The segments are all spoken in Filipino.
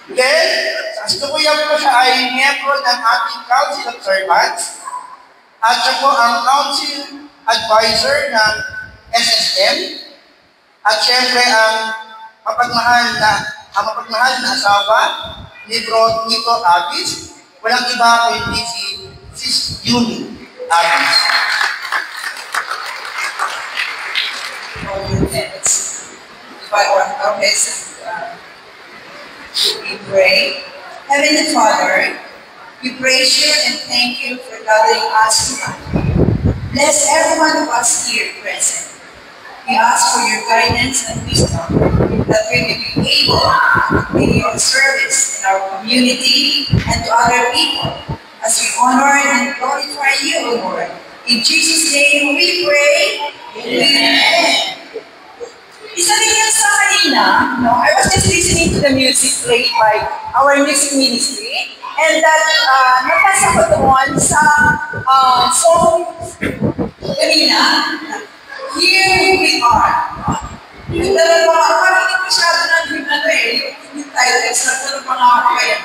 Then, kasalukuyan po siya ay miyembro ng ating Council of Servants at siya po ang Council Advisor ng SSM at syempre ang mapagmahal na asawa ni Bro Tito Abis. Walang iba kundi si Sis Yuni Abis. We pray. Heavenly Father, we praise you and thank you for gathering us tonight. Bless every one of us here present. We ask for your guidance and wisdom that we may be able to be of service in our community and to other people as we honor and glorify you, O Lord. In Jesus' name we pray. Amen. Isa rin yan sa kanina, I was just listening to the music played by our music ministry, and that napasa ko doon sa song kanina, Here We Are. Yung dalawa, parang hindi masyado ng yung title, sa dalawa nga ako kay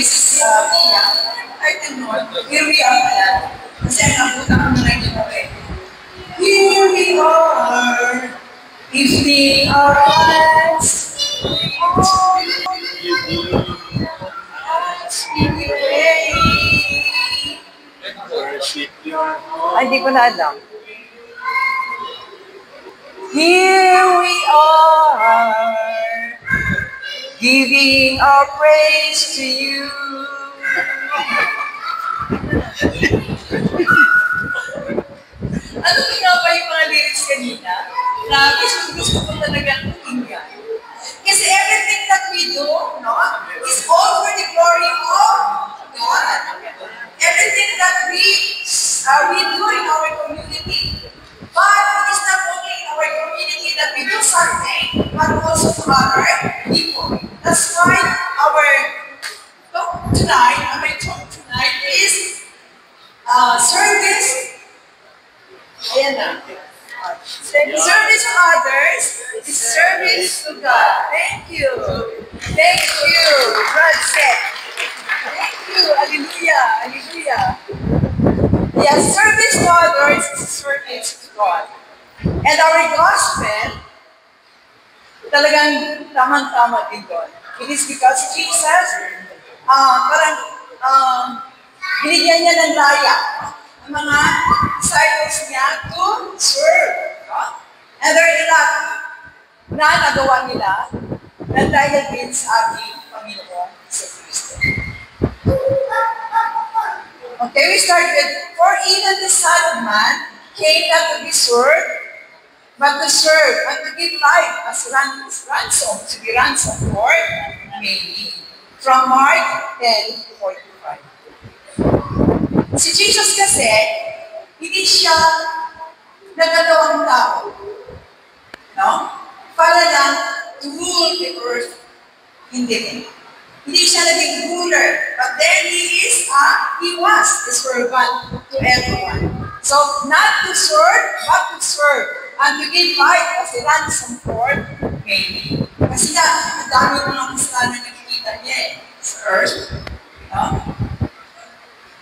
Sis Pia, title nun, Here We Are pala. Kasi nabutan ko na yung Here We Are. Lifting our hands, hindi ko na alam. Here we are, giving our praise to you. Ano nga ba yung mga lyrics kanina? Na gusto ko talagang pakinggan. Kasi everything that we do, is all for the glory of God. Everything that we do in our community. But it is not only in our community that we do something, but also to other people. That's why our talk tonight is service. Ayan na. Service to others is service to God. Thank you. Thank you. God said. Thank you. Hallelujah. Hallelujah. Yes, service to others is service to God. And our gospel, talagang tamang-tama din doon. It is because Jesus, binigyan niya ng laya ang mga disciples niya to serve. And there are a lot na nagawa nila na dahil din sa ating Panginoon sa Kristo. Okay, we start with, for even the Son of Man came not to be served, but to serve and to give life as ransom, to be ransom for many. From Mark 10:45. Si Jesus kasi, hindi siya nagagawang tao. Para lang to rule the earth. Hindi. Hindi siya naging ruler. But then he was the servant to everyone. So, not to serve, but to serve. And to give life as a ransom for many. Kasi nga, ang dami ng kasalanan na nakikita niya sa earth.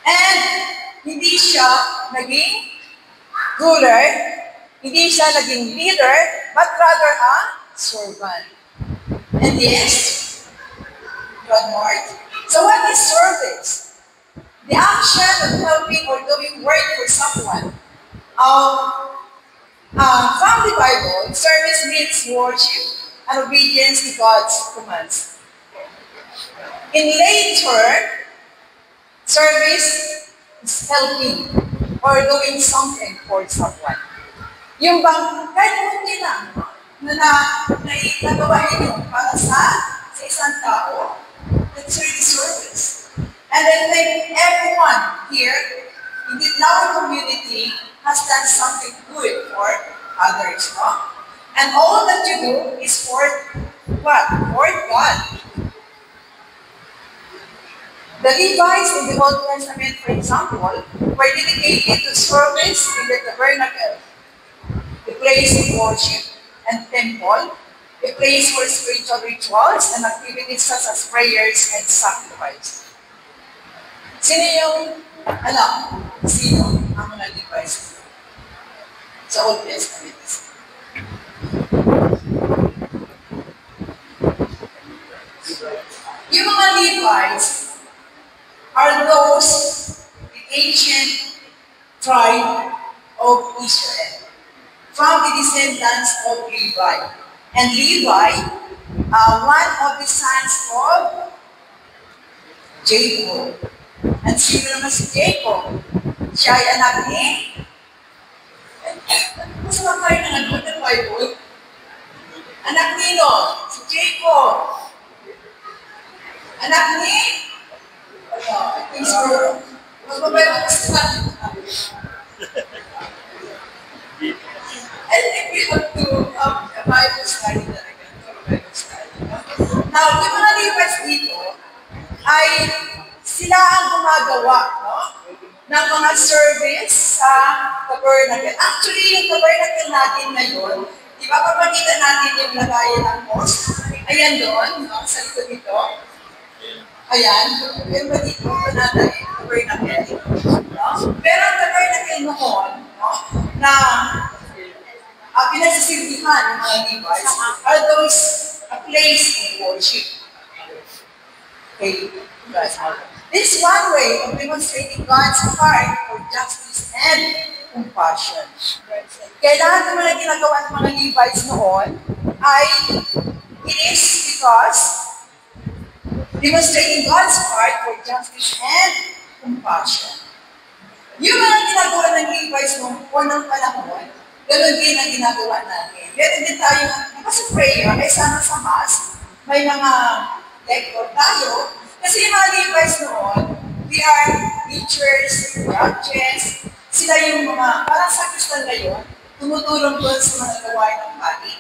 And hindi siya naging ruler, hindi siya naging leader, but rather a servant. And yes, one more. So what is service? The action of helping or doing work for someone. From the Bible, service means worship and obedience to God's commands. In lay term, service is helping or doing something for someone. Yung bang, kahit hindi lang, nagawa ninyo para sa isang tao, that's really service. And I think everyone here in our community has done something good for others, And all that you do is for what? For God. The Levites in the Old Testament, for example, were dedicated to service in the tabernacle, the place of worship and temple, a place for spiritual rituals and activities such as prayers and sacrifice. Sino yung alam? Sino ang mga Levites sa Old Testament? Yung mga Levites are those the ancient tribe of Israel, from the descendants of Levi. And Levi, one of the sons of Jacob. And sino naman si Jacob? Siya ay anak ni... Masama kayo na nag-book ng Bible? Anak nino? Si Jacob. Anak ni... I think so. Magbabayang kasama. I think we have to have a Bible study talaga. Now, yung mga Levites dito ay sila ang gumagawa, no? Ng mga service sa tabernacle. Actually, yung tabernacle natin ngayon, di ba papakita natin yung lagayan ng mosque? Ayan doon, no? Sa likod dito. Ayan, yung ba dito, natin yung tabernacle. No? Pero ang tabernacle noon, no? Na pinagsisilbihan ng mga Levites are those a place of worship. Okay? This is one way of demonstrating God's heart for justice and compassion. Kaya lahat naman na ginagawa ng mga Levites noon ay it is because demonstrating God's heart for justice and compassion. Yung mga ginagawa ng Levites noong unang panahon, ganoon din ang ginagawa natin. Meron din tayo, kasi prayer, ay sana sa Mass, may mga lector tayo, kasi yung mga Levites noon, they are teachers, judges, sila yung mga, parang sakristan ngayon, tumutulong doon sa mga gawain ng pari.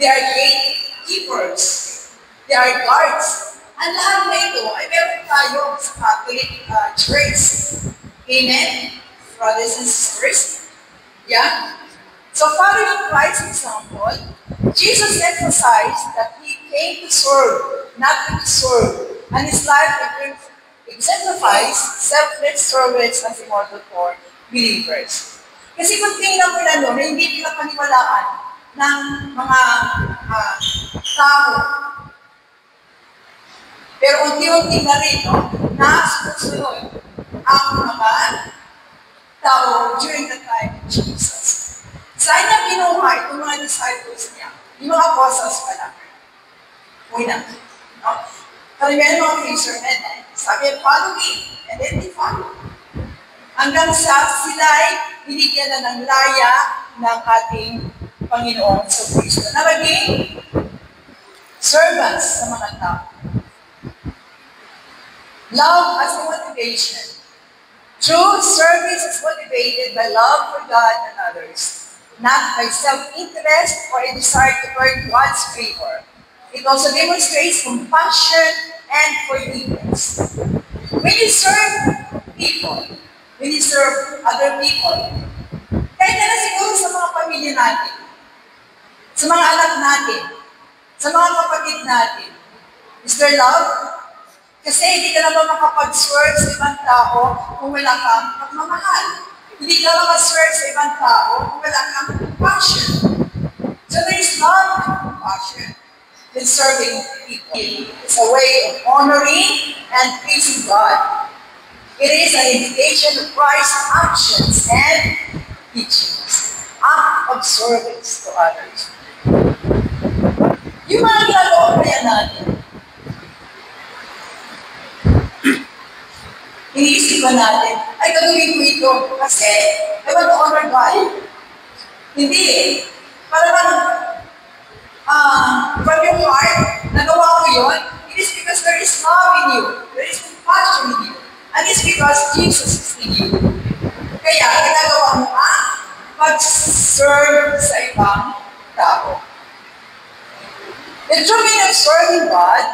They are gatekeepers, they are guards. Ang lahat na ito ay meron tayo sa Catholic Church. Amen? Brothers and sisters. Yeah? So following Christ's example, Jesus emphasized that He came to serve, not to be served. And His life exemplifies selfless service as a model for believers. Kasi kung tingnan mo na noon, hindi nila paniwalaan ng mga tao. Pero unti-unti na rin, no, nasusunod ang mga tao during the time of Jesus. Saan niya binuhay itong mga disciples niya? Yung mga apostles pala. Una. No? Karamihan mga fishermen, sabi, follow me, and then they follow. Hanggang sa sila ay binigyan na ng laya ng ating Panginoon sa Kristo na maging servants sa mga tao. Love as a motivation. True service is motivated by love for God and others, not by self-interest or a desire to earn God's favor. It also demonstrates compassion and forgiveness. When you serve people, when you serve other people, kahit na siguro sa mga pamilya natin, sa mga anak natin, sa mga kapatid natin, is there love? Kasi hindi ka naman makapag-serve sa ibang tao kung wala kang pagmamahal. Hindi ka makapag-serve sa ibang tao kung wala kang compassion. So there is love and compassion in serving people. It's a way of honoring and pleasing God. It is an indication of Christ's actions and teachings. Act of service to others. Yung mga ginagawa kaya natin, iniisipan natin, ay gagawin ko ito kasi I want to honor God. Hindi eh. Parang from your heart, nagawa ko yun, it is because there is love in you. There is compassion in you. And it's because Jesus is in you. Kaya, ginagawa mo pag-serve sa ibang tao. The true meaning of serving God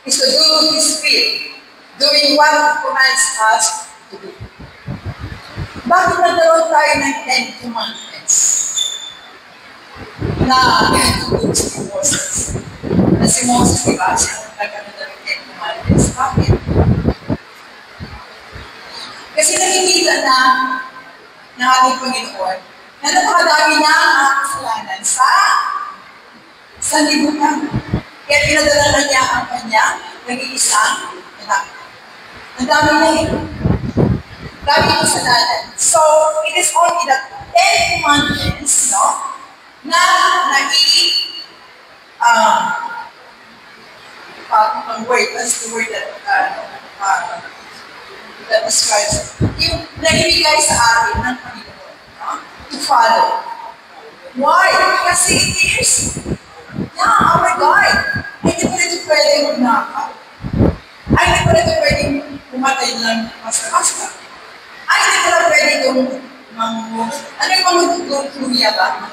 is to do His will, doing what He commands us to do. Bakit nagkaroon tayo ng 10 Commandments? na tinutulog si Moses. Na si Moses, di ba? Siya nagkaroon ng kay Kumalis. Bakit? Kasi nakikita na ng ating Panginoon na napakadami na ang kasalanan sa libutan. Kaya pinadala na niya ang kanyang nag-iisang anak. Ang dami na eh. Dami ng kasalanan. So, it is only the 10 commandments, no, na word, that's the word that describes yung nagbigay sa atin ng Panginoon, no, to follow. Why? Kasi it is our guide. Ay, hindi pa rin pwedeng magnakaw. Ay, hindi pa rin pwedeng pumatay ng basta-basta. Ay, hindi pa rin pwedeng ano yung mamutugluya ba?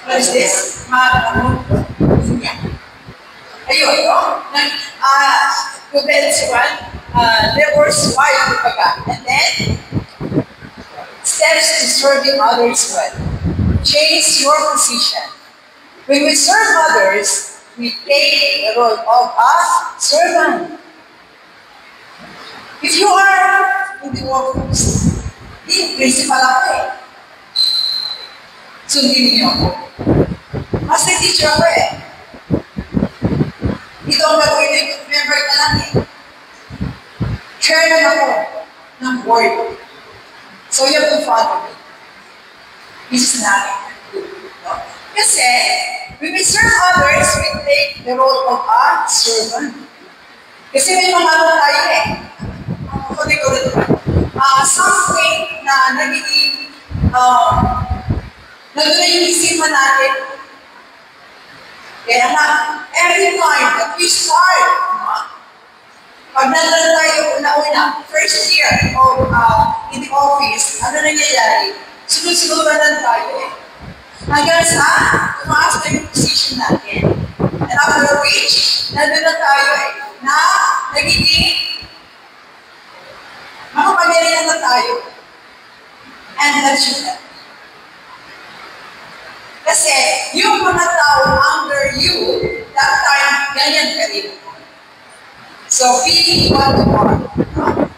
What is this? Mamutugluya. Ayun, no? Proverbs 1, there was wife kumbaga. And then, steps to serving others well. Change your position. When we serve others, we take the role of a servant. If you are in the workforce, di principal ako eh. Sundin niyo ako. Master teacher ako eh. Ito ang gagawin na yung member ka lang eh. Chairman ako ng board. So you have to follow me. This is not good. No? Kasi, when we serve others, we take the role of a servant. Kasi may mga ano tayo eh. Something na nagiging, nandun na yung isipan natin. Kaya nga, every time that we start, pag nandun tayo una-una, first year of in the office, ano nangyayari? Sunod-sunuran tayo eh. Hanggang sa tumaas na yung position natin. And after which, nandun na tayo eh, na nagiging makapangyarihan na tayo. And that should help. Kasi yung mga tao under you, that time, ganyan ka rin. So, feeling what you are.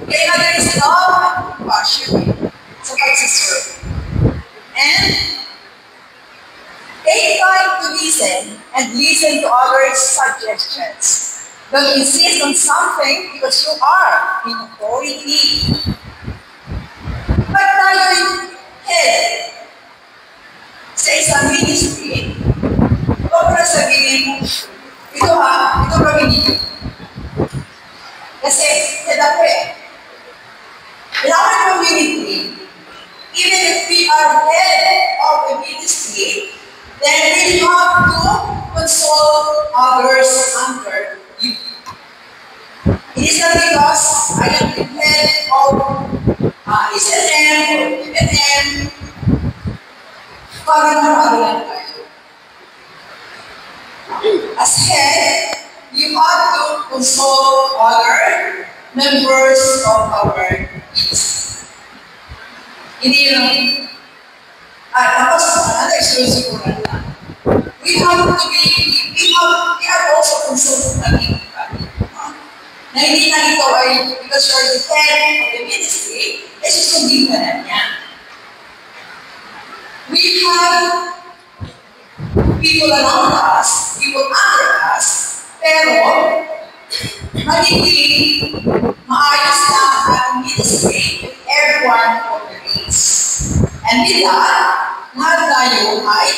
Kaya there is love and compassion sa pagsiserve. And take time to listen and listen to others' suggestions. Don't insist on something because you are in authority. Pag tayo'y head sa isang ministry, huwag mo na sabihin, ito gawin niyo. Kasi, head ako eh. In our community, even if we are head of the ministry, then we have to consult others under you. It is not because I am the head of SNM or PNM, para lang tayo. As head, you have to consult other members of our needs. Hindi yung tapos, another exclusive ko lang. We have also consulted everybody. Na hindi na ito ay, because you're the head of the ministry, susundin ka na niya. We have people around us, people under us, pero magiging maayos na ang ministry, everyone cooperates. And with that, lahat tayo ay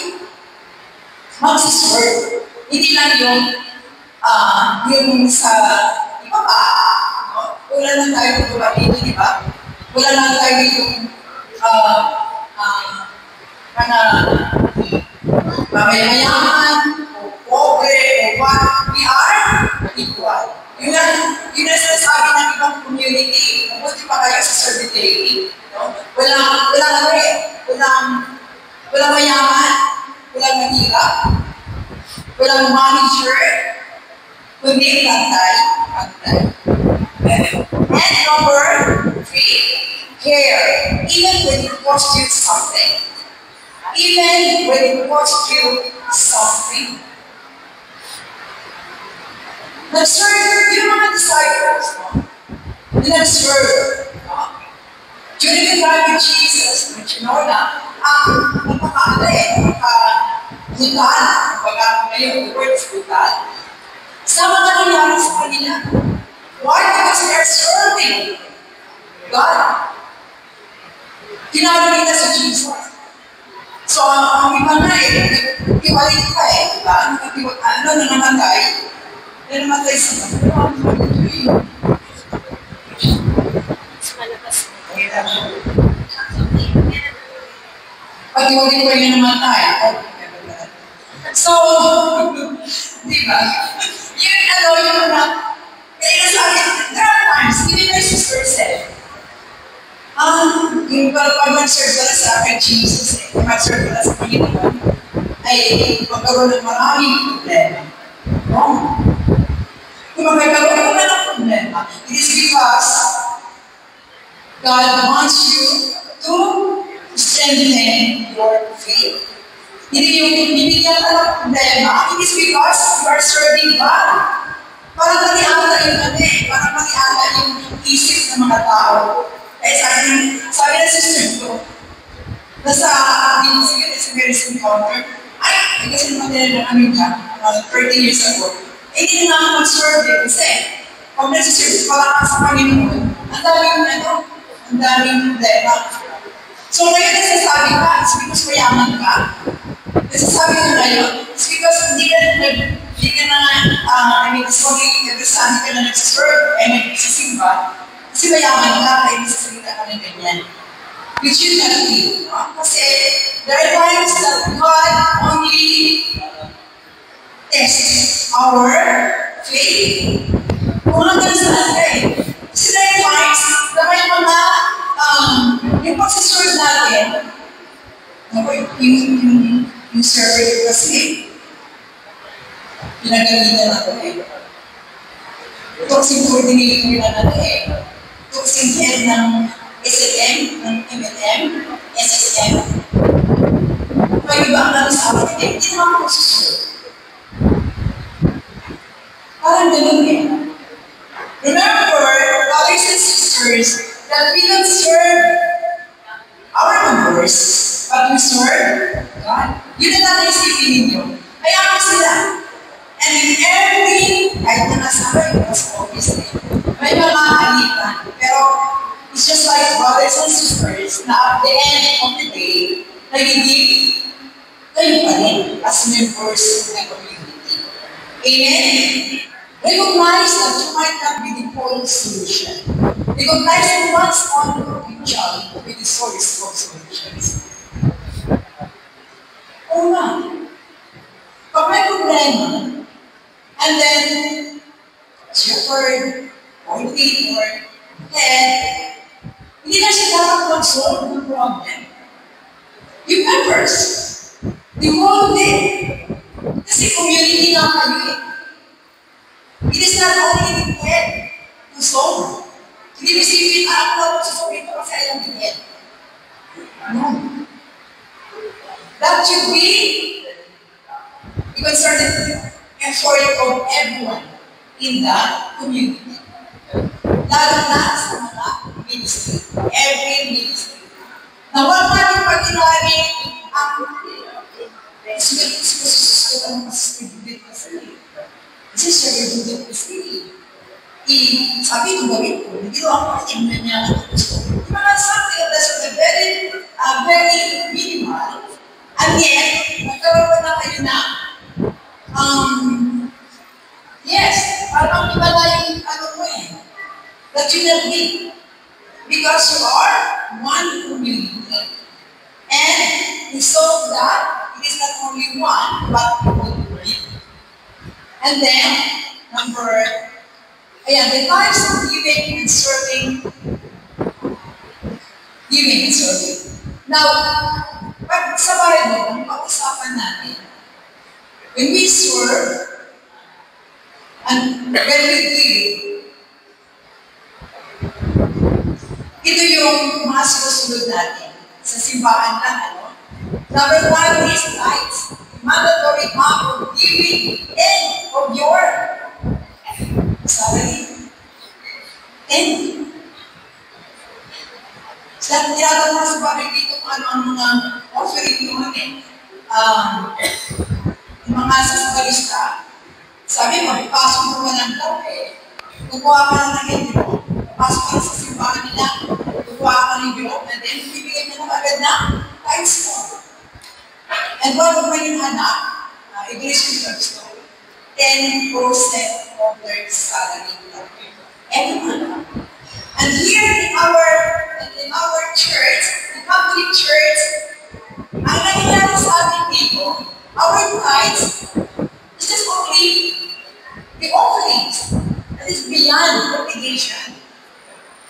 magsiserve. Hindi lang yung sa ibaba, no? Wala lang tayo dito, di ba? Wala lang tayo yung mayayaman, o pobre, o what, we are equal. Yun ang sinasabi ng ibang community. Mabuti pa kayo sa Servitary. No? Walang mayaman, walang mahirap, walang manager, kundi pantay. And number 3, care. Even when it costs you something. Even when it costs you suffering. Nag-serve yung mga disciples, no? Nag-serve. During the time of Jesus, which you know na, ang napaka-hutan, baga ngayon, the word is hutan, sa mga nangyari sa kanila. Why? Because they are serving God. Kinarami na sa Jesus. So, ang iba na iwalit pa diba? Ano na namatay? Namatay sa pag-iwalit pa yung namatay. So, di ba? Yung na, kaya sabi, there are times, even my sister said, yung pag mag-serve pala sa akin, Jesus, mag-serve pala sa Panginoon, ay magkaroon ng maraming problema. Wrong. Kung magkakaroon ka na ng problema, it is because God wants you to strengthen your faith. Hindi yung bibigyan ka ng problema, it is because you are serving God. Para maniata yung isip ng mga tao. Eh, sabi na sister ko, nasa Mary's encounter, kasi naman nila ng Amerika, 30 years ago, hindi na ako mag-serve kasi, pag nasa-serve, pala sa Panginoon, ang daming problema. So ngayon nasasabi ka, it's because mayaman ka. Nasasabi ko ngayon, it's because hindi ka na sorry, every Sunday ka na nag-serve, nagsisimba, kasi mayaman ka, kaya nasasalita ka ng ganyan. Which should not be. Kasi there are times that God only tests our faith. Kung hanggang saan ka Kasi there are times na may mga yung pagsaserve natin, yung server kasi, pinagalitan ako Toxin coordinator na natin Toxin head ng SLM, ng MLM, SSM. May iba ang namin sa akin, hindi naman ako susunod. Parang ganun Remember, brothers and sisters, that we don't serve our members, but we serve God. Yun na natin isipin ninyo. Kaya ako sila. And in every, kahit na nasa office may mga alitan. Pero, it's just like brothers and sisters na at the end of the day, nagiging kayo pa rin as members of the community. Amen? Recognize that you might not be the whole solution. Recognize that one's on your job with the source of solutions. Oo nga. Pag may problema, and then, shepherd, or leader, head, hindi na siya dapat mag-solve ng problem. Yung members, the whole day. Kasi community nga kayo It is not only the head to solve. Hindi mo sipin, ako na magsusolve ito kasi alam din head. No. That should be a concerted effort of everyone in the community. Lalo na sa mga ministry. Every ministry. Na huwag natin pag-inari ang susunod ang mas-ibigit kasi. Kasi siya yung kasi sabi ko gawin ko, hindi ko ako tingnan niya ang gusto. Di ba something that's very minimal, and yet, nagkaroon na kayo na, yes, parang iba na yung that you not be. Because you are one community. And we saw that it is not only one, but community. And then, the times of giving and serving. Now, pag sa Bible, pag-usapan natin, when we serve, and when we give, ito yung mga susunod natin sa simbahan lang, Number 1 is tithes. mandatory act of giving end of your salary. And sa tinatanong sa bagay dito kung ano ang mga offering doon yung mga sasabalista, sabi mo, ipasok mo lang daw kukuha ka lang ng envelope, pasok ka sa simbahan nila, kukuha ka ng envelope, and then bibigyan mo na agad na times mo. And what of my anak, Iglesia Church, 10% of their salary every month. And here in our church, the Catholic Church, ang nangyayari sa ating people, our tithes is just only the offerings that is beyond obligation.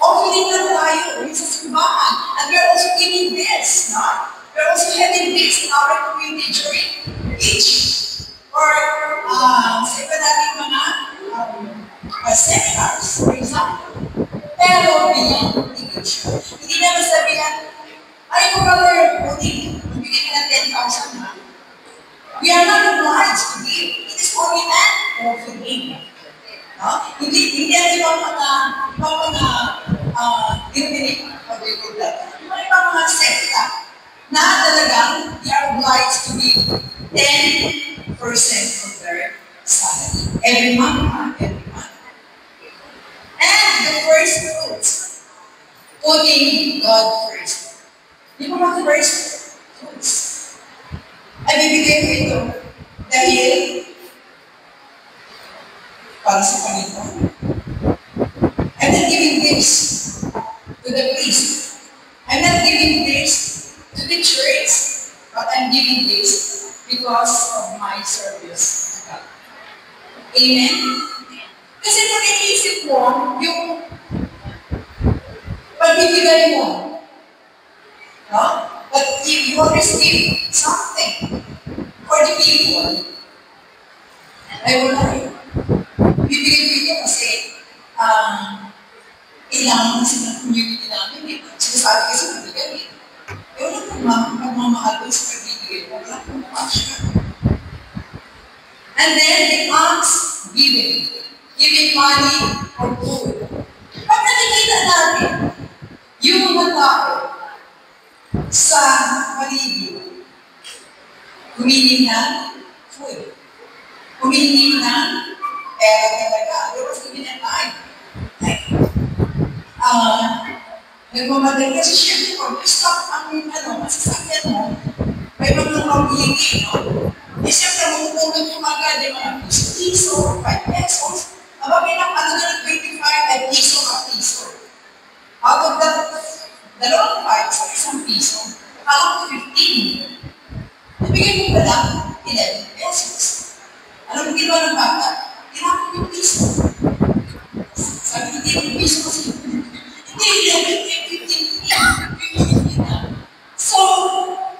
Offering lang tayo sa simbahan. And we are also giving this, no? We are also having this in our community during each or sa iba natin mga seminars, for example. Pero beyond obligation. Hindi naman sabihan, ay, kung brother, bigyan ka ng 10,000 na. We are not obliged to give. It is only an offering. No? Hindi natin ibang mga sekta na talagang they are obliged to give 10% of their salary. Every month. And the first fruits, putting God first. Di ba mga first fruits? Ay bibigay ko ito dahil para sa Panginoon. I'm not giving this to the priest. I'm not giving this to the church, but I'm giving this because of my service to God. Amen? Kasi pag iniisip mo, yung pagbibigay mo, no? But you receive something for the people. I will tell you. Bibigay dito kasi kailangan kasi ng community namin. Sinasabi kasi magbigay. Wala pong pagmamahal sa pagbibigay. Wala pong passion. And then it comes giving. Giving money or food. Pag nakikita natin, yung mga tao sa paligid, humiling ng food. Humiling ng pera talaga. There was even a time. Nagmamadali kasi siyempre kung stop ang masasakyan mo, may mga paghihingi, no? Eh siyempre, magtutulog yung agad yung mga piso, 5 pesos. Abagay ng 25 piso ka piso. Out of that, dalawang 5 sa isang piso, alam ko 15. Nabigay mo ba lang 11 pesos? Alam mo, ginawa ng bata, tinapon yung piso. Sabi, hindi yung piso kasi hindi, 15 na. So,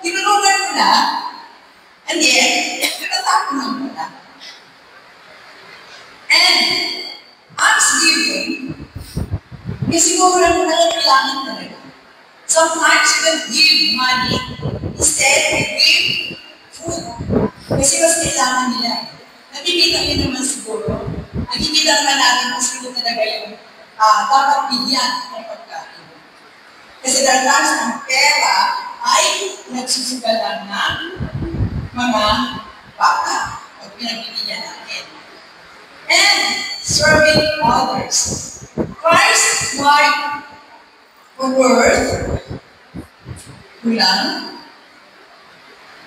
tinulungan mo na, and then, natatapon lang mo na. And, thanksgiving, kasi siguro lang mo na kailangan talaga. Sometimes you don't give money, instead you give food. Kasi mas kailangan nila. Nakikita nyo naman siguro, nakikita naman natin kung sino talaga yung dapat bigyan ng pagkain. Kasi dahil ang pera ay nagsusugalan ng mga bata pag pinagbibigyan natin. And serving others. Christ like the word, kulang,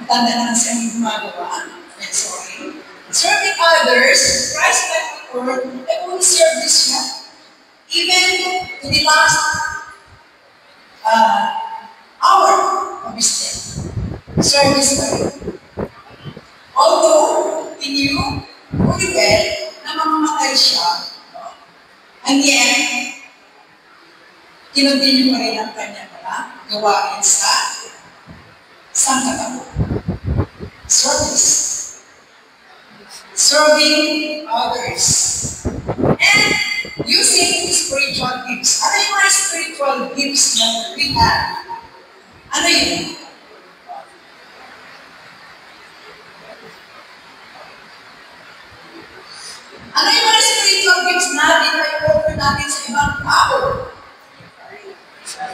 matanda na kasi ang gumagawa. Sorry. Serving others, Christ like the word, ay only service niya. Even to the last hour of his death. Service pa rin. Although, he knew very well na mamamatay siya, and yet, kinontinue pa rin ang kanya gawain sa sangkatapos. Service. Serving others. And using spiritual gifts. Ano yung mga spiritual gifts na we have? Ano yun? natin sa ibang tao.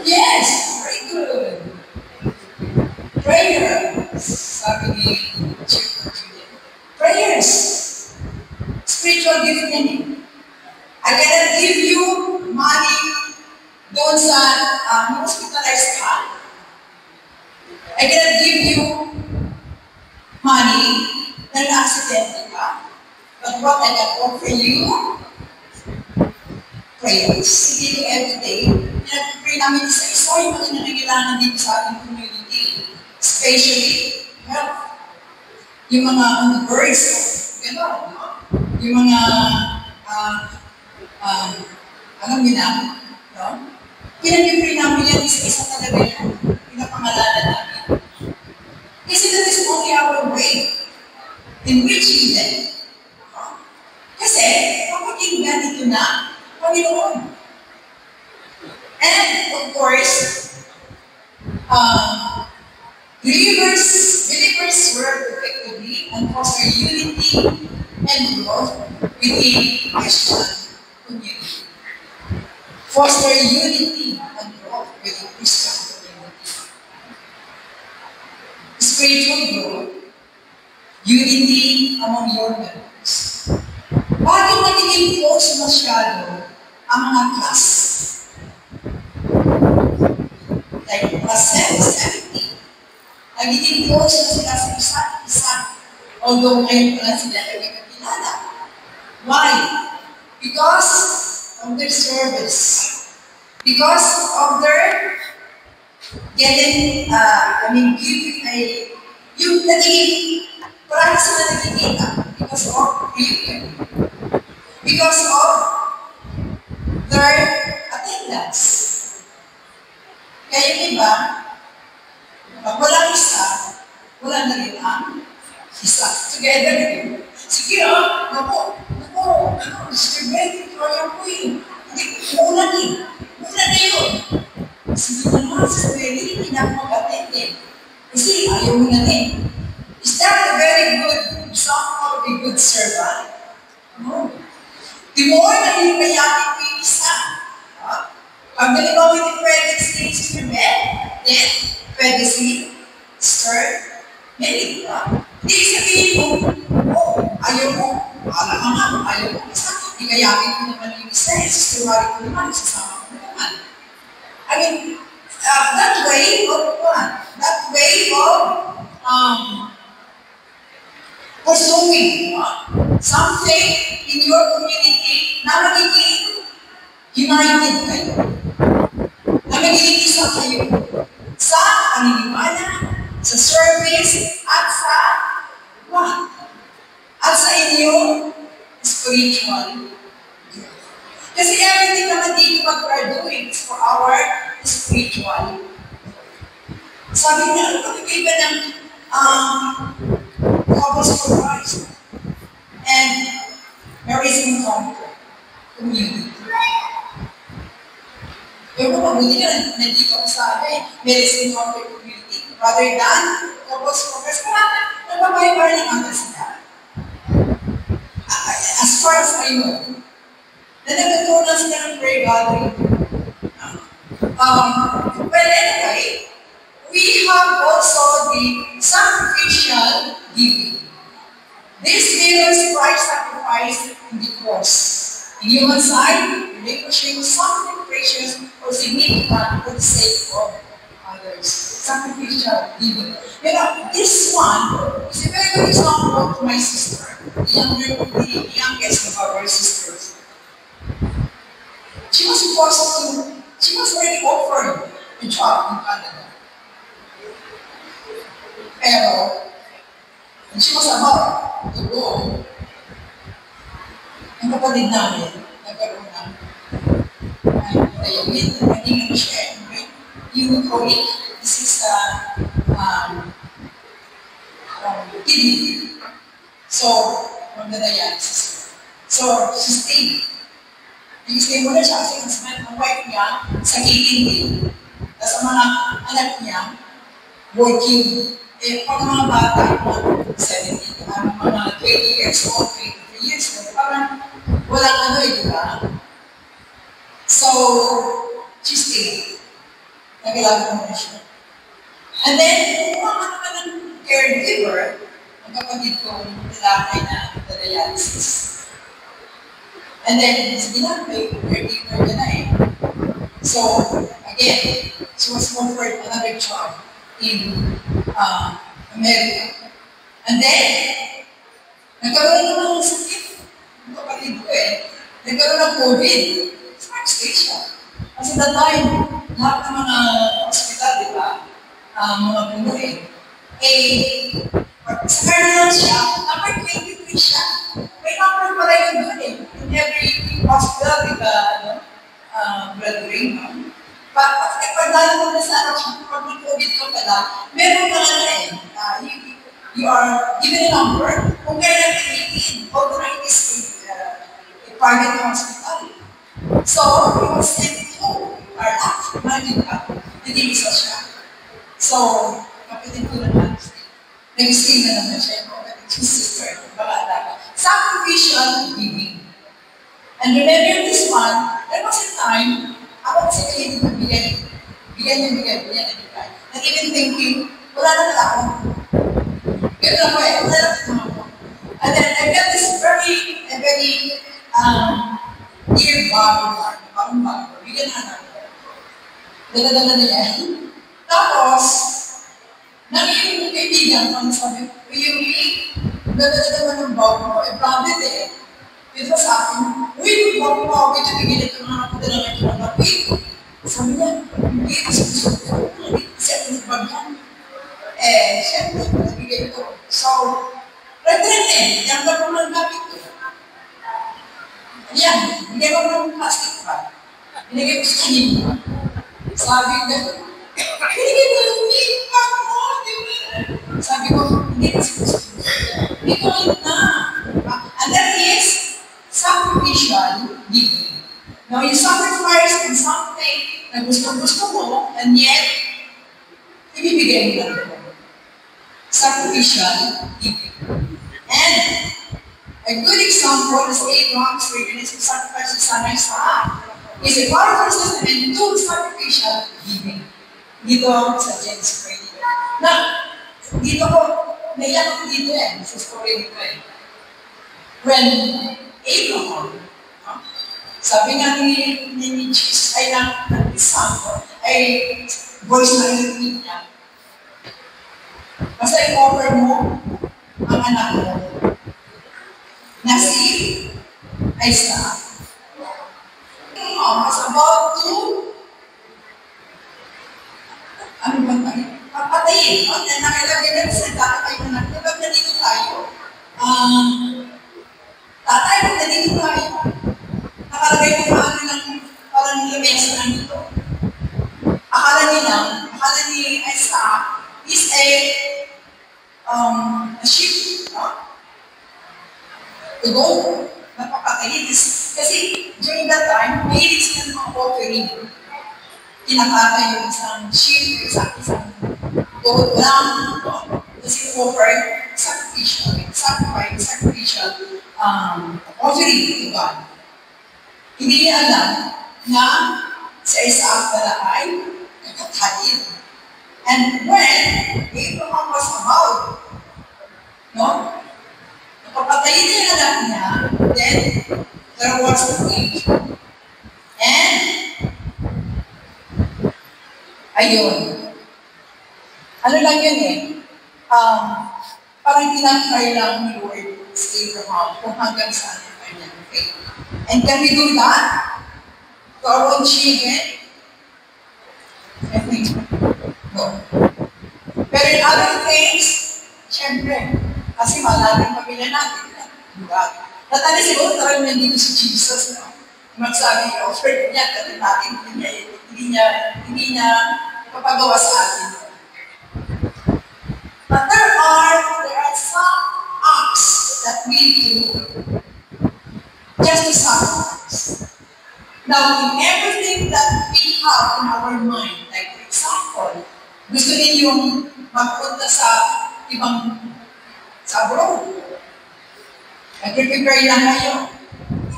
Yes, very good. Prayers, sabi ni Chief Julian. Prayers, spiritual gifting. I cannot give you money doon sa hospitalized ka. I cannot give you money dahil accidental ka. But what I can offer you, prayers. Hindi ko everyday. Pinag-pray namin isa-isa yung mga nangangailangan dito sa ating community. Especially, health. Yung mga on the verge, gano'n, no? Yung mga, alam niyo na, no? Pinag-pray namin yan, isa-isa talaga yan. Pinapangalanan namin. Kasi that is only our way in reaching them. Kasi, kapakinggan ito na, Panginoon. And, of course, believers work effectively and foster unity and growth within Christian community. Foster unity and growth within Christian community. Spiritual growth, unity among your members. Bakit nagiging close masyado ang mga class? Like class 70. Nagiging close na sila sa isa't isa. Although ngayon pala sila ay nagkakilala. Why? Because of their service. Because of their getting, giving yung nagiging, parang sila nagkikita because of reunion. Because of their attendance. Kaya yung iba, pag walang isa, wala na rin ang isa. Together rin. Sige naku, Mr. Betty, kaya ko eh. Hindi, muna na yun. Sige naman, Mr. Betty, hindi na ako mag-attend eh. Kasi ayaw mo na rin. Is that a very good example of a good servant? No. The more na hinayatin ko yung isa, pag naligaw yung pwede si Mr. Bet, then pwede si Mr. Melly. Hindi sabihin mo, ayaw mo, ayaw mo, isa, hikayatin ko naman yung isa, Sister Mary ko naman, isasama ko naman. I mean, that way of pursuing something in your community na magiging united kayo. Na magiging isa kayo sa paniniwala, sa service, at sa what? At sa inyong spiritual growth. Kasi everything naman dito what we are doing is for our spiritual growth. Sabi niya, ano pag-iba ng couples for Christ and marriage encounter community. Yung mabuti ka nandito ko sa marriage encounter community rather than couples for Christ. Nagpapayapar ng ang sila. As far as I know, na nagkatunan sila ng prayer gathering. Well, anyway, we have also the sacrificial giving. This mirrors Christ's sacrifice in the cross. In human side, relinquishing something precious or significant for the sake of others. Sacrificial giving. You know, this one is a very good example of my sister, the youngest of our sisters. She was already offered a job in Canada. Pero, she was about to go. Ang kapatid namin, nagkaroon ng naging ano siya, yung chronic disease sa kidney. So, dialysis. So, she stayed. Nag-stay muna siya kasi ang wife niya sa kidney. Tapos ang mga anak niya, working. Pag mga bata, mga 17, mga 20 years old, 23 years old, parang walang di ba? So, she stayed. Nag-alaga mo na siya. And then, kumuha ka naman ng caregiver, ang kapatid kong lalaki na dialysis. And then, sige na, may caregiver ka na eh. So, again, she was offered another job in America. And then, nagkaroon naman ng sakit. Ang kapatid ko eh. Nagkaroon ng COVID. Smart station. Kasi that time, lahat ng mga hospital, di ba? Mga puno eh. Sa Cardinal siya, number 23 siya. May number pala yun doon eh. In every hospital, di ba, blood drain, no? Pag lalo mo na sa pag COVID ka pala, meron ka na eh. You are given a number kung kailan ka itin. Although it is a private hospital. So, he was sent home. Or after, imagine ka, nag-iisa siya. So, kapatid ko naman, nag-stay na naman siya, kapatid ko sister, baka alaga. Sacrificial giving. And remember this one, there was a time, ako kasi kayo na bigyan. Not even thinking, wala na ako. Yun lang ko eh, wala na ako. And then I got this very dear bagong bago, bigyan na natin. Dala-dala niya. Tapos, naging kaibigan ko, sabi ko, really, dala-dala ng bago mo, branded eh. Ito sa akin, uy, bago, ito bigyan ito na ako dala ng ito ng lapit. Sabi niya, hindi, gusto ko, hindi, siya ng bagyan. Siyempre, nabigay ito. So, return eh, yung bago ng lapit ko. Yan, bigyan ko ng plastic bag. Binigay ko sa kanya. Sabi ko, binigay ko yung bag mo, di ba? Sabi ko, hindi kasi gusto. Hindi ko rin na. And that is sacrificial giving. Now, you sacrifice in something na gusto mo, and yet, ibibigay mo lang. Sacrificial giving. And a good example is Abraham's willingness to sacrifice his son Isaac. Is a powerful system and two sacrificial giving. Dito sa Genesis 20. Na, dito ko, naiyak ko dito eh, sa story dito eh. When Abraham, sabi nga ni Jesus ay ng isang, ay voice na rin niya. Basta i-offer mo ang anak mo na si Isaac. Was about to papatayin. Nakilagay na sa tatay na naglagay na dito tayo. Tatay, na dito tayo. Nakalagay na paano lang parang nilamesa lang dito. Akala ni Isaac is a sheep. To go. Napapatayin. Kasi during that time, mahilig sila ng mga offering. Kinakata yung isang sheep, isang goat lamb, kasi offer sacrificial offering to God. Hindi niya alam na sa Isaac pala ay kakatayin. And when Abraham was about, napapatayin niya yung anak niya, then there was a age. And, ayun. Ano lang yun eh? Parang tinatry lang ni Lord sa Abraham kung hanggang saan yung kanyang faith. And can we do that to our own children? I think no. Pero in other things, syempre, kasi malaking pamilya natin. Diba? Natali siguro talagang nandito si Jesus, no? Magsabi, offer niya, kasi natin, hindi niya ipapagawa sa atin. But there are some acts that we do just to sacrifice. Now, in everything that we have in our mind, like for example, gusto ninyong magpunta sa ibang sa abroad. Nag-prepare lang kayo.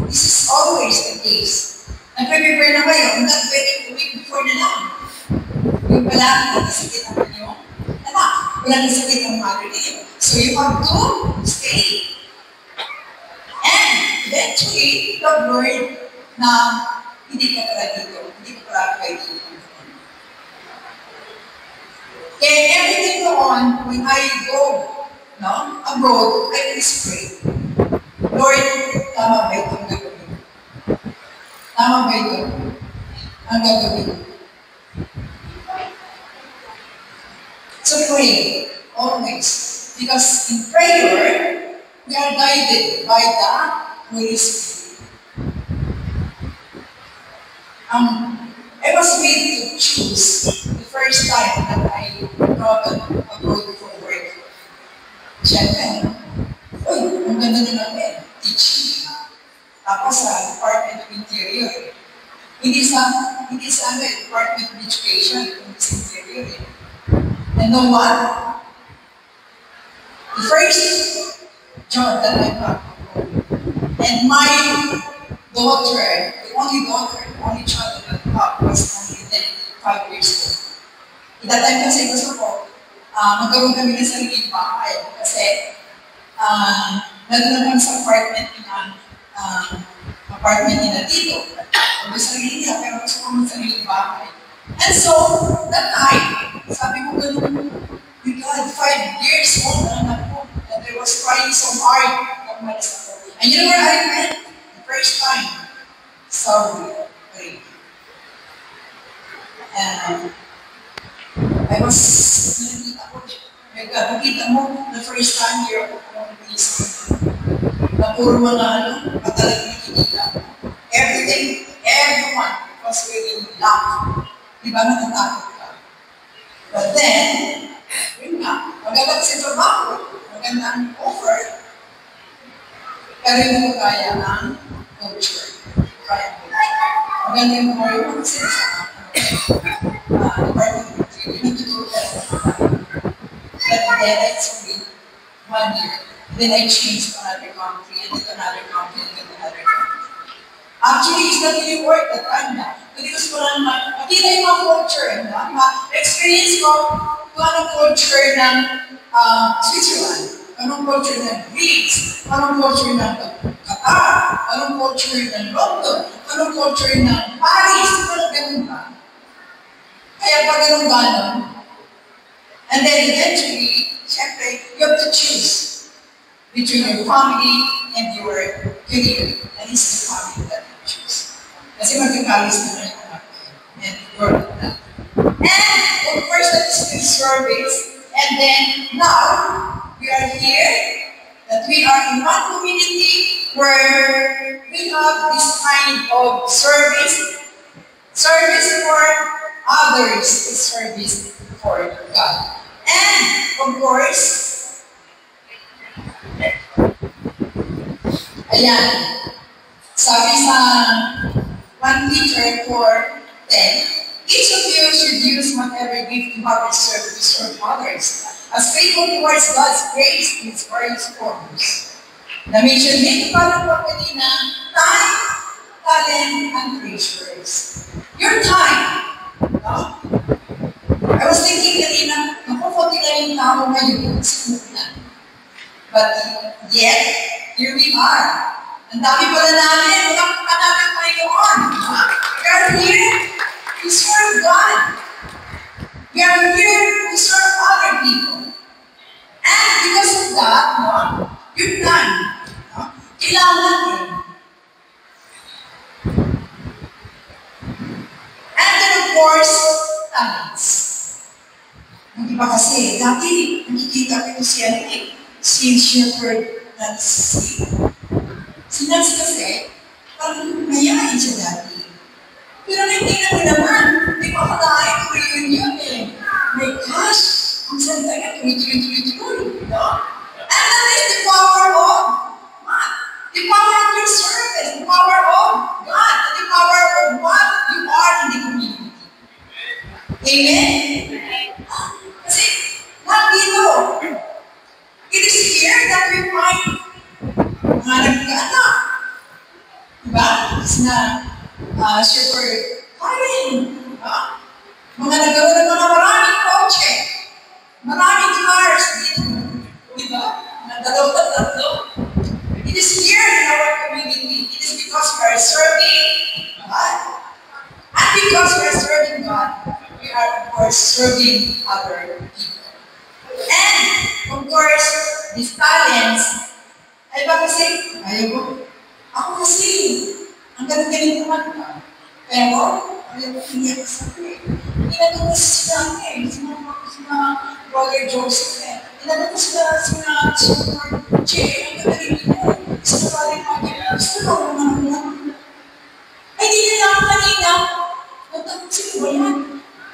This is always the case. Nagpe-prepare na kayo, hanggang week before na lang. Yung pala, nagkasakit ang inyong anak. Wala nagkasakit ang mother ninyo. So you have to stay. And eventually, you have learned na hindi ka pala dito. Hindi ka pala kayo dito. And everything go on, when I go abroad, I always pray. Lord, tama ba itong gagawin? Tama ba ito? Ang gagawin? So pray, always. Because in prayer, we are guided by the Holy Spirit. I was made to choose the first time that I traveled abroad for work. Siyempre, ang ganda na namin, teaching. Tapos sa Department of Interior. Hindi sa Department of Education, hindi sa Interior. And know what? The first job that I got, and my daughter, the only child that I got was only then 5 years old. At that time kasi gusto ko, magkaroon kami ng sariling bahay. Kasi, nandun kami sa apartment nila dito. May sarili niya, pero gusto ko ng sariling bahay. And so, that night, sabi ko ganun, we got 5 years old na anak ko, and I was crying so hard. And you know where I went? The first time. Saudi Arabia. And I was, nakita mo, the first time here, na puro mga patalag nakikita. Everyone was really loud. Di ba natatakot ka? But then, yun nga, maganda kasi trabaho, maganda ang offer, pero hindi mo kaya ang culture. Maganda yung more yung kasi sa Department of Interior, nagtuturo ka but then it's only 1 year. Then I changed to another country, and then another country, and then another country. Actually, it's not really work that time na. Because ko lang makita yung mga culture, ma-experience ko kung anong culture ng Switzerland, anong culture ng Greece, anong culture ng Qatar, anong culture ng London, anong culture ng Paris, ganun ba? Kaya pag ganun, and then eventually, syempre, you have to choose between your family and your career. And it's the family that you choose. Kasi magkakalis na kayo and work on that. And of course, that is the service. And then now, we are here, that we are in one community where we have this kind of service for others, service for God. And of course, ayan, sabi sa 1 Peter 4:10, each of you should use whatever gift you have reserved to serve others, as faithful towards God's grace in its various forms. Na-mention dito parang po kanina, time, talent, and treasures. Your time, no? I was thinking kanina, naku, yung tao ngayon, but yet, here we are. Ang dami pala namin, walang natin Panginoon. We are here to serve God. We are here to serve other people. And because of that, your time, kailangan natin. And then of course, talents. Hindi ba kasi, dati, nakikita ko si Shepherd Nancy. Si Nancy kasi, parang mayayain siya dati. Pero hindi naman, di ba kalahin ko reunion My gosh, ang santa nga, tuloy. No? And that is the power of God. The power of your service, the power of God, and the power of what you are in the community. Amen? Kasi, not dito. It is here that we find mga nagkaanak. Diba? Kasi na, Shepherd Karen. Mga nagawa ng mga maraming kotse, maraming cars dito. Di ba? Nagdalaw at tatlo. It is here in our community. It is because we are serving God. And because we are serving God, we are, of course, serving other people. And, of course, these talents, ay ba kasi, ayaw ko. Ako kasi, ang galing-galing naman ka. Pero, ayaw ko hindi ako sabi. Inano ko sila sina Brother Joseph inano ko sila Jay, ang galing nila. Gusto ko rin gusto ko naman. Ay, di nila ako kanina. Nagtanong sila ba yan?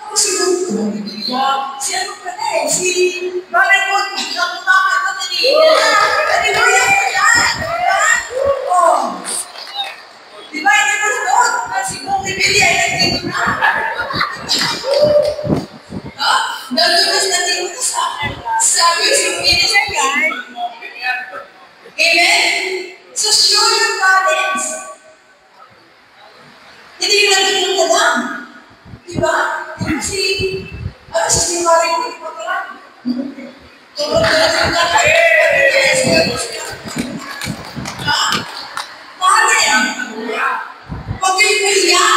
Ako si Lutong, si ano pa na eh, si Brother Wood, nagkakamakit na kanina. Hallelujah po yan! Oh! Di ba, hindi mo doon? Si Bong Rebelli ay nandito na. Nalunas na dito sa music ministry. Amen? So, show your talents. Hindi yung nandito ka lang. Diba? Kasi, si Marie ko, di ba ka lang? Tulog ka lang ka. Talent. Huwag kayong mahiya.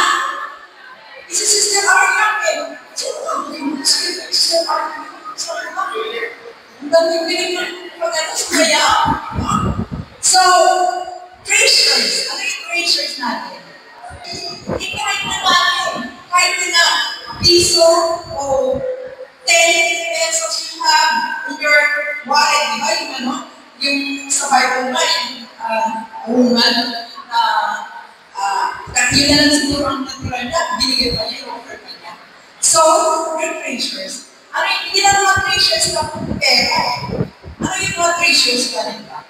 Si Sister Arya, Sister Arya, ang dami pag-ano sa kaya. So, treasures. Ano yung treasures natin? Kahit na piso o 10 pesos you have in your wallet, di ba? Yung ano, yung sa Bible ba, yung woman na yun na lang siguro ang natural niya, binigay pa niya yung offer niya. So, your treasures. Ano yung, hindi na naman treasures na pera. Ano yung mga treasures ka rin ba?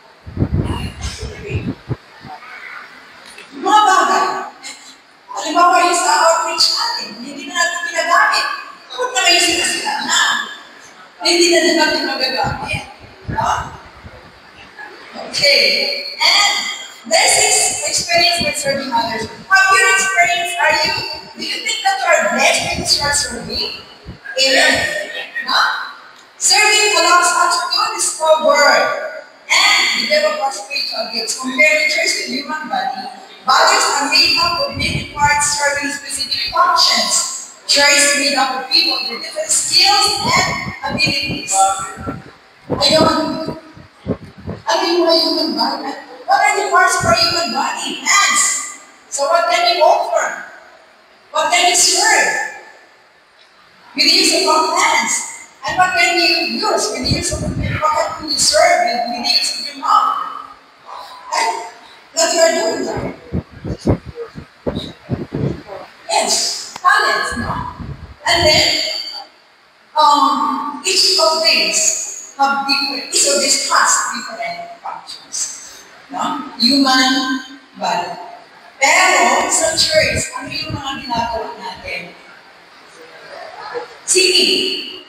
Mga bagay. Halimbawa yung sa outreach natin, hindi na natin ginagamit. Kapag na kayo sila na, hindi na natin magagamit. No? Okay. And this is experience with serving others. Have you experienced, do you think that you are blessed because you are serving? Amen. No? Serving allows us to discover and develop our spiritual gifts. Compared to church with human bodies are made up of many parts serving specific functions. Church is made up of people with different skills and abilities. Ayun. Ano yung human body? What are the parts for human body? Hands. So what can you offer? What can you serve? With the use of our hands. And what can you use with the use of what can you serve with the use of your mouth? And what you are doing there. Yes, talents, no? And then each of these have different, each of these has different functions. No? Human body. Pero sa church, ano yung mga ginagawa natin? Singing.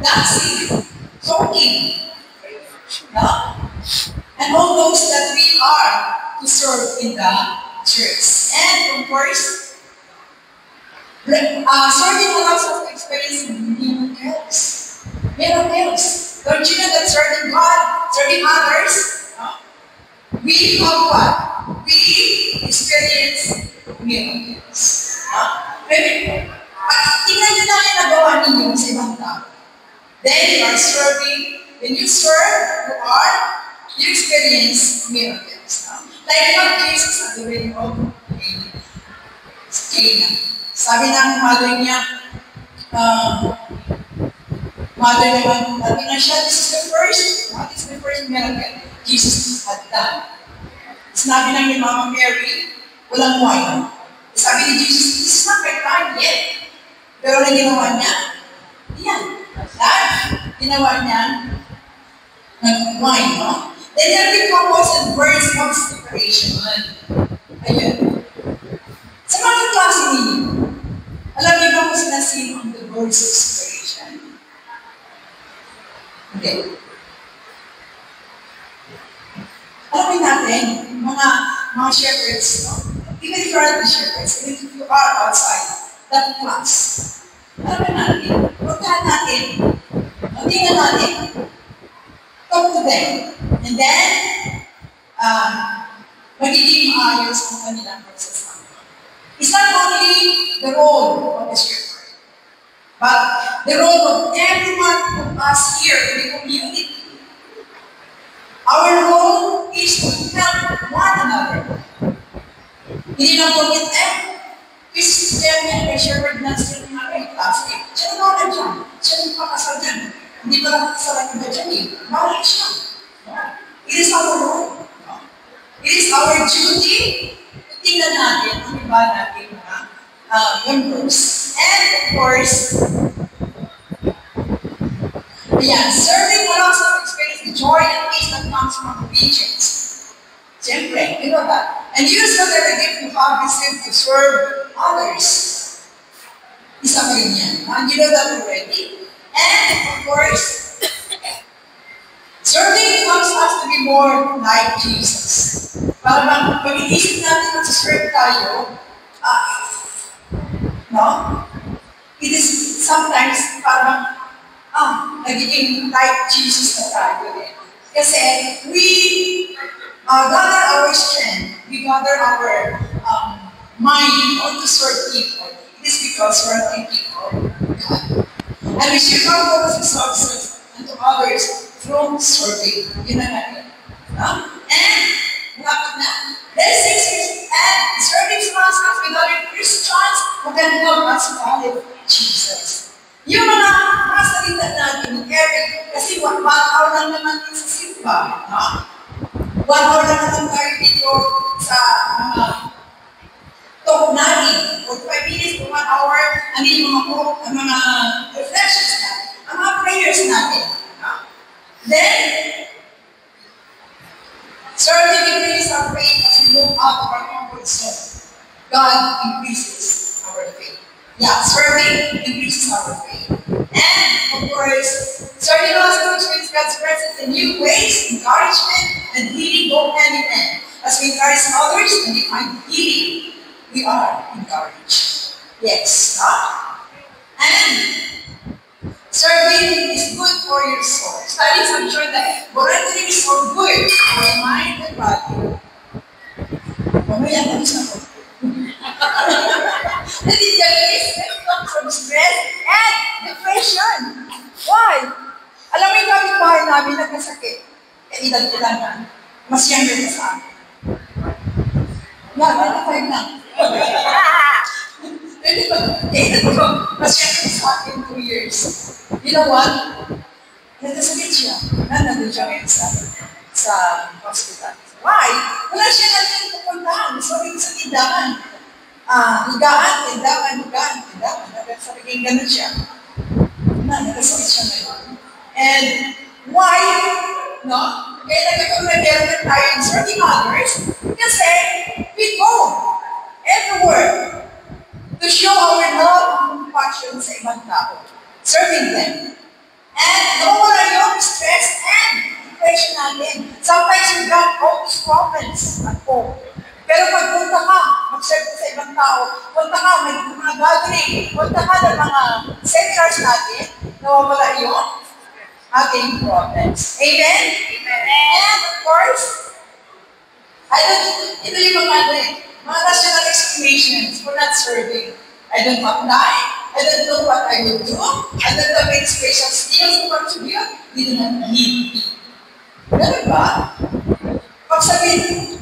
Dancing. Talking. No? And all those that we are to serve in the church. And of course, serving allows us to experience miracles. Miracles. Don't you know that serving God, serving others, we have what? We experience miracles. Maybe, tingnan nyo lang yung nagawa ninyo sa ibang tao. Then you are serving, when you serve, you experience miracles. Like what Jesus at the wedding of Cana. Sabi ng mother niya, sabi na siya, what is the first miracle Jesus had done? Sinabi lang ni Mama Mary, walang wine. Sabi ni Jesus, this is not my time yet. Pero na ginawa niya, yan. Ginawa niya, wine, no? Then there become words of inspiration. Ayun. Sa mga klase ninyo, alam niyo ba kung sinasino ang the words of inspiration? Hindi. Alam natin, mga shepherds, no? Even if you are the shepherds, even if you are outside that class, alam natin, puntahan natin, tingnan natin, talk to them, and then, magiging maayos ang kanilang pagsasama. It's not only the role of the shepherd, but the role of everyone of us here in the community. Our role is to help one another. Hindi lang po kita eh. Kasi siya niya, may shepherd na sila nga rin, classmate. Siya na na dyan. Siya na pakasal dyan. Hindi pa lang kasalan iba dyan eh. Balik siya. It is our role. It is our duty. Tingnan natin ang iba natin mga members. And of course, serving will also experience the joy and peace that comes from obedience. Siyempre, you know that. And use whatever gift you have received to serve others. Isa pa rin yan. And you know that already. And of course, serving helps us to be more like Jesus. Para bang pag-iisip natin na serve tayo, no? It is sometimes parang nagiging like Jesus na tayo eh. Kasi we gather our strength, we gather our mind on to serve people. It is because we're thankful God. And we should not focus resources and to others through serving. Yun na natin. And let's say and serving us with other Christians who can help us follow Jesus. Yung mga salita natin, Eric, kasi 1 hour lang naman din sa simba. 1 hour lang naman tayo dito sa mga talk natin. 45 minutes to 1 hour, ano yung mga reflections natin, ang mga prayers natin. Then, serving increases our faith as we move out of our comfort zone. God increases our faith. Serving increases our faith. And, of course, serving also experience God's presence in new ways, encouragement, and healing go hand in hand. As we encourage others and we find healing, we are encouraged. Yes. And serving is good for your soul. Studies have shown that volunteering is so good for the mind and body. Mamaya ko sa ko. That is the least comes from stress and depression. Why? Alam mo yung kapitbahay namin nagkasakit. Edad ko lang yan. Mas younger na sa akin. 25 na. Mas younger sa akin 2 years. You know what? Nagkasakit siya. Nandun siya ngayon sa hospital. Why? Wala siya natin pupuntahan. Sorry sa tindahan. Higaan. Nagkasakit ganun siya. Nagkasakit siya ngayon. And why? No? Kaya nagkakaroon tayo in serving others kasi we go everywhere to show our love and compassion sa ibang tao. Serving them. And nawala yung stress and depression natin. Sometimes we got all these problems at home. Pero pag punta ka, mag-serve sa ibang tao, punta ka, may mga gathering, punta ka ng mga seminars natin, nawawala yung ating problems. Amen? And of course, ito yung mga national exclamations for not serving. I don't apply. I don't know what I will do. I don't have any special skills to contribute. You do not need me. Ganun ba? Pag sabihin,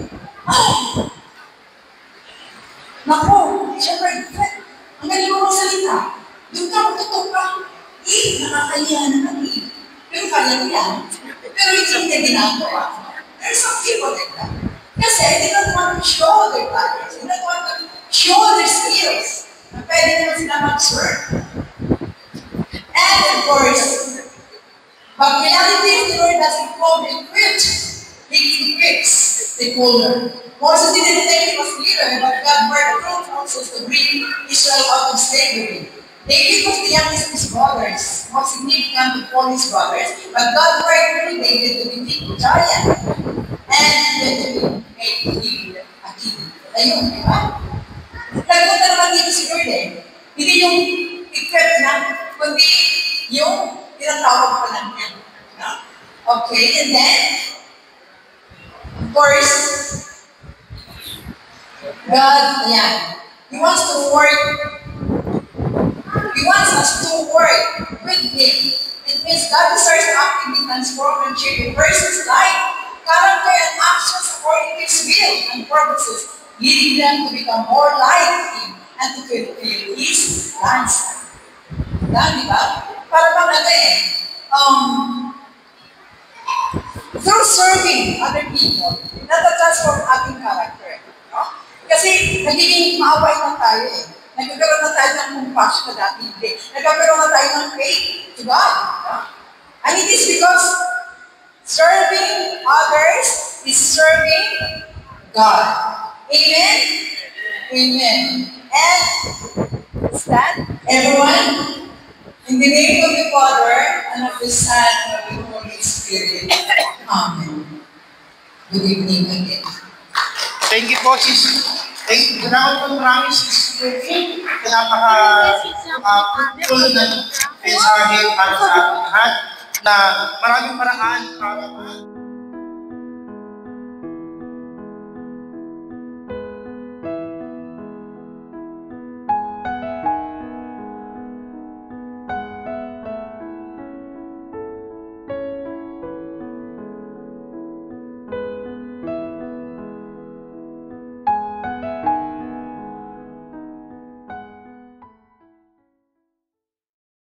naku, syempre, ang galing mo magsalita. Doon ka, magtutok ka. Nakakaya naman eh. Pero kaya ko yan. Pero hindi niya ginagawa. There are some people like that. Kasi they don't want to show their talents. They don't want to show their skills. Na pwede naman sila mag-serve. And of course, but reality, the Lord doesn't call the equipped. He equips the caller. Moses didn't think he was leader, but God worked through Moses to bring Israel out of slavery. David was the youngest of his brothers, more significant to all his brothers, but God worked through David to defeat the giant, and then to make him a king. Ayun, di ba? Nagpunta naman dito si Lord eh. Hindi yung equip na, kundi yung tinatawag pa lang niya. No? Okay, and then, of course, God, ayan, He wants to work. He wants us to work with Him. It means God desires to actively transform and shape a person's life, character, and actions according to His will and purposes, leading them to become more like Him and to fulfill His plans. Di ba? Para bang ano eh, through serving other people, natatransform ating character. No? Kasi nagiging maaway na tayo eh. Nagkakaroon na tayo ng compassion na dati hindi. Nagkakaroon na tayo ng faith to God. No? And it is because serving others is serving God. Amen? Amen. And stand, everyone, in the name of the Father, and of the Son, and of the Holy Spirit. Amen. Good evening again. Thank you po, sis. Thank you. Maraming sis Kirby. Napaka-full na mensahe para sa ating lahat na maraming paraan para